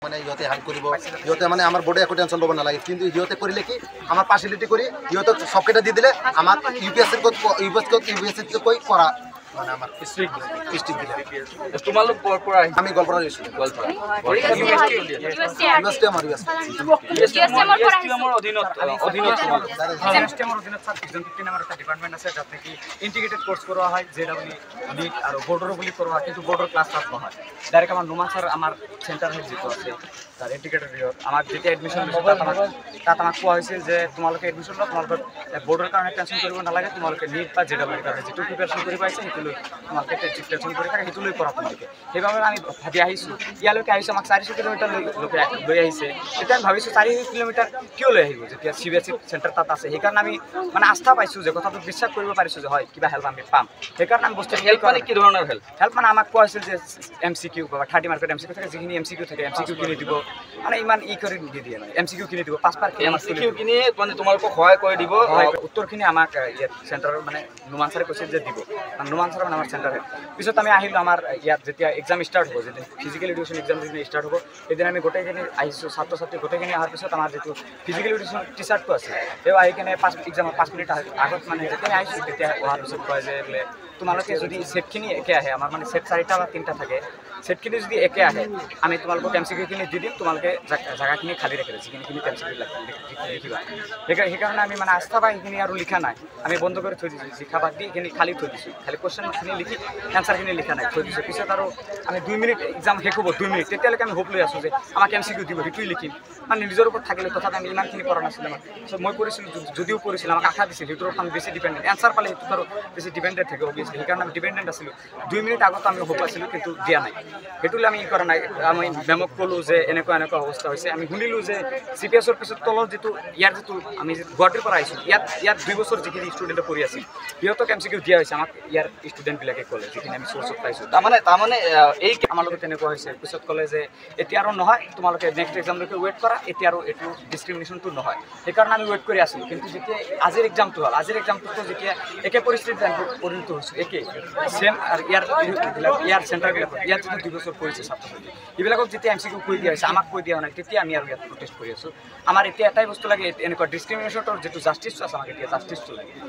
মানে ইহতে হেল্প কৰিব ইহতে মানে আমাৰ বোৰ্ডে একো টেনশন লব নালাগে কিন্তু ইহতে কৰিলে কি আমাৰ পাৰ্সিয়ালিটি কৰি ইহতে সবকেটা দি দিলে আমাৰ ইউপিএসসি কৈ কৰা মানে আমাৰ ডিস্ট্ৰিক্ট দিলে তোমালোক পৰা আমি গলপাৰা গৈছো ইউনিভাৰ্সিটি আমাৰ ইউএসটিএমৰ অধীনত একটা ডিপার্টমেন্ট আছে যাতে কি ইন্টিগ্রেটেড কোর্স করা হয় জেডব্লিউ লিড আর বোর্ডারও বলি করা হয় কিন্তু বোর্ডার ক্লাস রাখা হয় ডাইরেক্ট আমার নোমান স্যার আমার সেন্টার হেড যেটা আছে তার ইন্টিগ্রেটেড আমার যেটা এডমিশন তাত আমাক কোৱা হৈছে যে তোমালোকে এডমিশন লোৱা তোমালোকৰ বোৰ্ডৰ কাৰণে টেনশন কৰিব নালাগে তোমালোকে নিট বা জেডব্লিউৰ কাৰণে যেটো প্ৰিপাৰেশ্যন কৰিব আহিছে সেইটো লৈ তোমালোকে টেনশন কৰি থাকে সেইটো লৈ কৰা তোমালোকে সেইবাবে আমি ভাবি আহিছোঁ ইয়ালৈকে আহিছোঁ আমাক 400 কিলোমিটাৰ লৈ আহিছে এতিয়া আমি ভাবিছোঁ 400 কিলোমিটাৰ কিয় লৈ আহিব যেতিয়া CBSE চেণ্টাৰ তাত আছে সেইকাৰণে আমি মানে আস্থা পাইছোঁ যে কথাটো বিশ্বাস কৰিব পাৰিছোঁ যে হয় কিবা হেল্প আমি পাম সেইকাৰণে আমি বস্তু হেল্প মানে কি ধৰণৰ হেল্প মানে আমাক কোৱা হৈছিল যে MCQ বা 30 মাৰ্কৰ MCQ থাকে যিখিনি MCQ থাকে MCQ কিনি দিব মানে ইমান কৰি দিয়ে মানে MCQ কিনি দিব 5 মাৰ্ক MCQ কিনি মানে তোমালোকক সহায় কৰি দিব উত্তৰখিনি আমাক ইয়াত চেণ্টাৰৰ মানে নোমান ছাৰে কৈছিল যে দিব নোমান ছাৰ মানে আমাৰ চেণ্টাৰ পিছত আমি আহিলোঁ আমাৰ ইয়াত যেতিয়া এক্সাম ষ্টাৰ্ট হ'ব যেদিন ফিজিকেল এডুকেশ্যন এক্সাম যেদিন ষ্টাৰ্ট হ'ব সেইদিন আমি গোটেইখিনি আহিছোঁ ছাত্ৰ ছাত্ৰী গোটেইখিনি অহাৰ পিছত আমাৰ যিটো ফিজিকেল এডুকেশ্যন টিচাৰটো আছে তেওঁ আহি কিনে এক্সামৰ 5 মিনিট আগত মানে যেতিয়া আহিছোঁ তেতিয়া অহাৰ পিছত কয় যে বোলে তোমালোকে যদি সেটখিনি একে আহে আমাৰ মানে সেট 4টা বা 3টা থাকে সেটখিনি যদি একে আহে আমি তোমালোকক MCQখিনি দি দিম তোমালোকে জাগাখিনি খালী ৰাখিবা যিখিনি MCQ লিখিবা সেইকাৰণে আমি মানে আস্থা পাই সেইখিনি আৰু লিখা নাই আমি বন্ধ কৰি থৈ দিছোঁ লিখা বাদ দি সেইখিনি খালী থৈ দিছোঁ খালী কুৱেশ্যনখিনি লিখি এনচাৰখিনি লিখা নাই থৈ দিছোঁ পিছত আৰু আমি 2 মিনিট এক্সাম শেষ হ'ব 2 মিনিট তেতিয়ালৈকে আমি হোপ লৈ আছোঁ যে আমাক MCQ দিব সেইটোৱে লিখিম মানে নিজৰ ওপৰত থাকিলে তথাপি আমি ইমানখিনি পৰা নাছিলোঁ আমাৰ মই কৰিছিলোঁ যদিও কৰিছিলোঁ আমাক আশা দিছিল সেইটোৰ ওপৰত আমি বেছি ডিপেণ্ডেণ্ট এনচাৰ পালে সেইটোত আৰু বেছি ডিপেণ্ডেণ্ট থাকে অভিয়াছলি সেইকাৰণে আমি ডিপেণ্ডেণ্ট আছিলোঁ 2 মিনিট আগত আমি হোপ আছিলোঁ কিন্তু দিয়া নাই সেইটোলৈ আমি কৰা নাই আমি মেমক ক'লোঁ যে এনেকুৱা অৱস্থা হৈছে আমি শুনিলোঁ যে CPSৰ পিছত তলৰ যিটো ইয়াৰ যিটো আমি গুৱাহাটীৰ পৰা আহিছোঁ ইয়াত 2 বছৰ যিখিনি ষ্টুডেণ্টে পঢ়ি আছিল সিহঁতক MCQ দিয়া হৈছে আমাক ইয়াৰ ষ্টুডেণ্টবিলাকে ক'লে যিখিনি আমি চ'ৰ্চত পাইছোঁ তাৰমানে এই আমাৰ লগত তেনেকুৱা হৈছে পিছত ক'লে যে এতিয়া আৰু নহয় তোমালোকে নেক্সট এক্সামলৈকে ৱেইট কৰা এতিয়া আৰু এইটো ডিছক্ৰিমিনেশ্যনটো নহয় সেইকাৰণে আমি ৱেইট কৰি আছিলোঁ কিন্তু যেতিয়া আজিৰ এক্সামটো হ'ল আজিৰ এক্সামটোতো যেতিয়া একে পৰিস্থিতিত পৰিণত হৈছোঁ একে ছেম আৰু ইয়াৰ চেণ্টাৰবিলাকত ইয়াত যিটো 2 বছৰ পৰিছে ছাত্ৰ ছাত্ৰী এইবিলাকক যেতিয়া MCQ কৈ দিয়া হৈছে আমাক কৈ দিয়া নাই তেতিয়া আমি আৰু ইয়াত প্ৰটেষ্ট কৰি আছোঁ আমাৰ এতিয়া এটাই বস্তু লাগে এনেকুৱা ডিছক্ৰিমিনেশ্যনৰ যিটো জাষ্টিছটো আছে আমাক এতিয়া জাষ্টিছটো লাগে